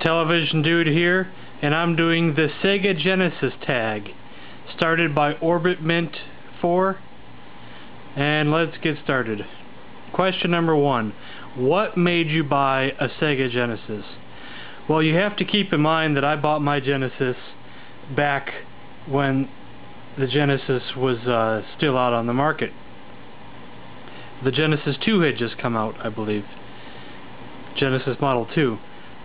Television Dude here, and I'm doing the Sega Genesis tag, started by Orbitmint4, and let's get started. Question number 1. What made you buy a Sega Genesis? Well, you have to keep in mind that I bought my Genesis back when the Genesis was still out on the market. The Genesis 2 had just come out, I believe. Genesis Model 2.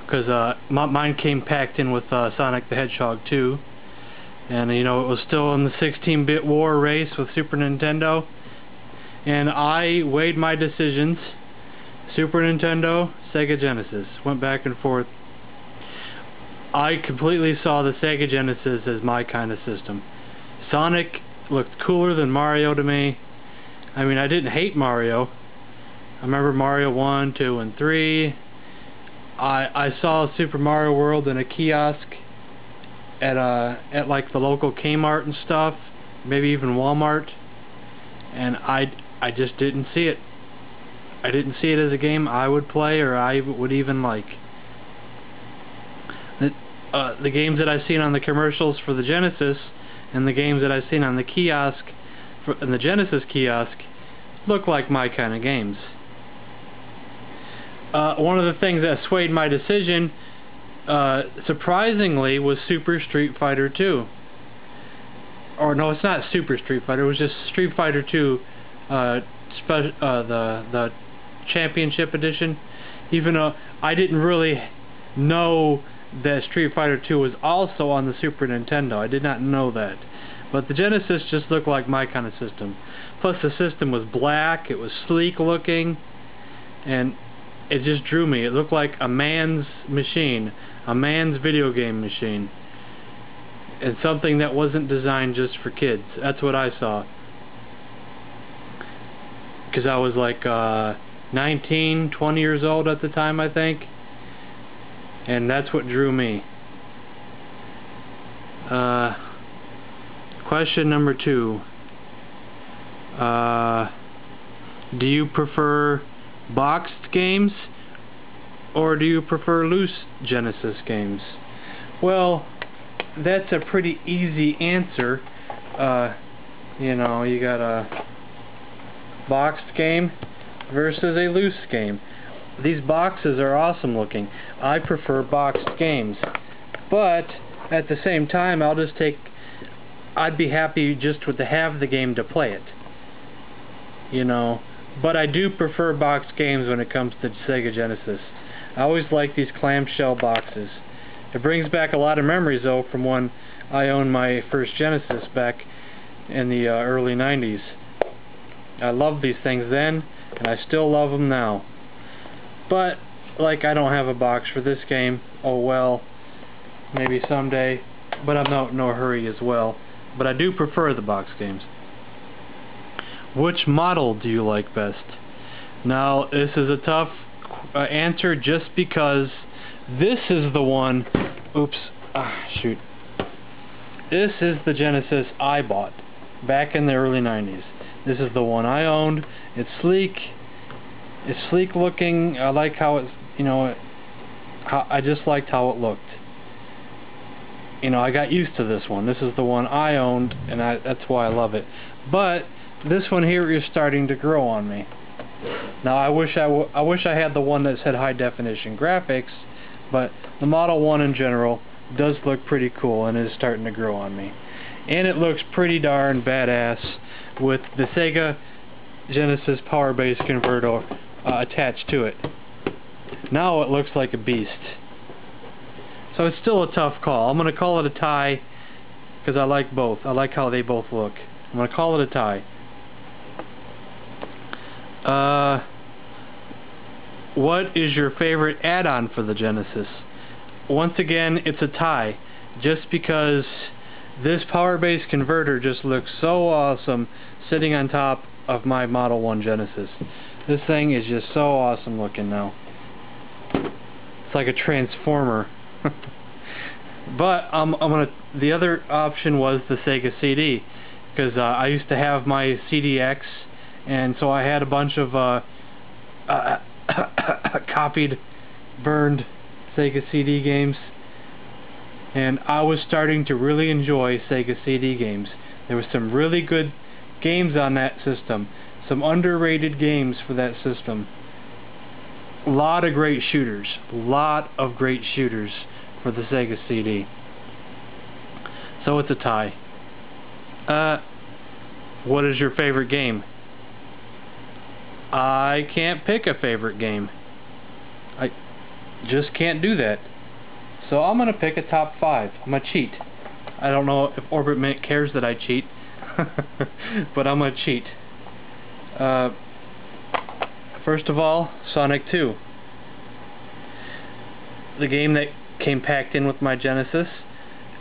Because mine came packed in with Sonic the Hedgehog 2. And, you know, it was still in the 16-bit war race with Super Nintendo. And I weighed my decisions. Super Nintendo, Sega Genesis. Went back and forth. I completely saw the Sega Genesis as my kind of system. Sonic looked cooler than Mario to me. I mean, I didn't hate Mario. I remember Mario 1, 2, and 3. I saw Super Mario World in a kiosk at like the local Kmart and stuff, maybe even Walmart, and I just didn't see it. I didn't see it as a game I would play or I would even like. The games that I've seen on the commercials for the Genesis and the games that I've seen on the kiosk in the Genesis kiosk look like my kind of games. One of the things that swayed my decision, surprisingly, was Super Street Fighter 2. Or no, it's not Super Street Fighter. It was just Street Fighter 2, the Championship Edition. Even though I didn't really know that Street Fighter 2 was also on the Super Nintendo. I did not know that. But the Genesis just looked like my kind of system. Plus the system was black, it was sleek looking, and it just drew me. It looked like a man's machine, a man's video game machine, and something that wasn't designed just for kids. That's what I saw. Because I was like 19, 20 years old at the time, I think. And that's what drew me. Question number 2. Do you prefer boxed games or do you prefer loose Genesis games? Well, that's a pretty easy answer. You know, you got a boxed game versus a loose game. These boxes are awesome looking. I prefer boxed games, but at the same time I'd be happy just to have the game to play it, you know. But I do prefer boxed games when it comes to Sega Genesis. I always like these clamshell boxes. It brings back a lot of memories though from when I owned my first Genesis back in the early 90s. I loved these things then, and I still love them now. But, like, I don't have a box for this game. Oh well, maybe someday. But I'm not in no hurry as well. But I do prefer the box games. Which model do you like best? Now, this is a tough answer just because this is the one... Oops. Shoot. This is the Genesis I bought back in the early 90s. This is the one I owned. It's sleek. It's sleek looking. I like how it's, you know, I just liked how it looked. You know, I got used to this one. This is the one I owned, and that's why I love it. But this one here is starting to grow on me. Now I wish I had the one that said high definition graphics, but the Model 1 in general does look pretty cool and is starting to grow on me. And it looks pretty darn badass with the Sega Genesis power base converter attached to it. Now it looks like a beast. So it's still a tough call. I'm going to call it a tie because I like both. I like how they both look. I'm going to call it a tie. What is your favorite add-on for the Genesis? Once again, it's a tie. Just because this power base converter just looks so awesome sitting on top of my Model 1 Genesis. This thing is just so awesome looking now. It's like a transformer. But the other option was the Sega CD, because I used to have my CDX, and so I had a bunch of copied, burned Sega CD games, and I was starting to really enjoy Sega CD games. There were some really good games on that system, some underrated games for that system. A lot of great shooters for the Sega CD. So it's a tie. What is your favorite game? I can't pick a favorite game. I just can't do that. So I'm gonna pick a top 5. I'm gonna cheat. I don't know if Orbitmint cares that I cheat, but I'm gonna cheat. First of all, Sonic 2. The game that came packed in with my Genesis.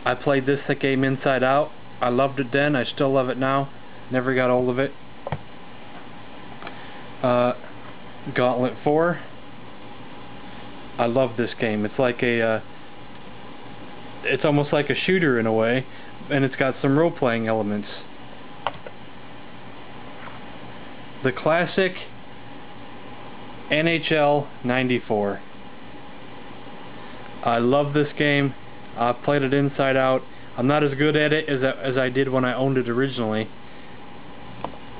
I played this game inside out. I loved it then. I still love it now. Never got old of it. Gauntlet 4. I love this game. It's like a it's almost like a shooter in a way, and it's got some role-playing elements. The classic NHL 94. I love this game. I played it inside out. I'm not as good at it as I did when I owned it originally,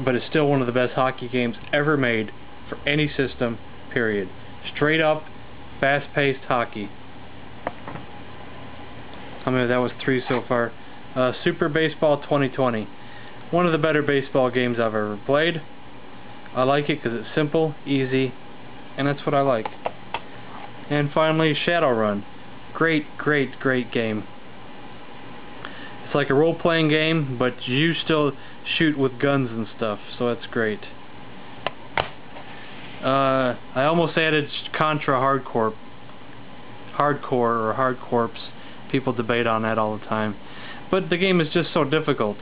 but it's still one of the best hockey games ever made for any system, period. Straight up, fast-paced hockey. I mean, that was 3 so far. Super Baseball 2020. One of the better baseball games I've ever played. I like it because it's simple, easy, and that's what I like. And finally, Shadowrun. Great game. It's like a role-playing game, but you still shoot with guns and stuff, so that's great. I almost added Contra Hardcore or Hardcorps. People debate on that all the time. But the game is just so difficult.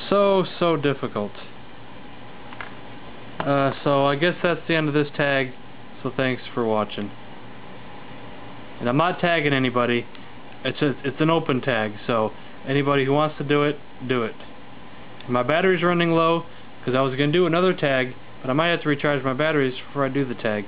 So difficult. So I guess that's the end of this tag, so thanks for watching. And I'm not tagging anybody. It's an open tag, so anybody who wants to do it, do it. My battery's running low because I was going to do another tag, but I might have to recharge my batteries before I do the tag.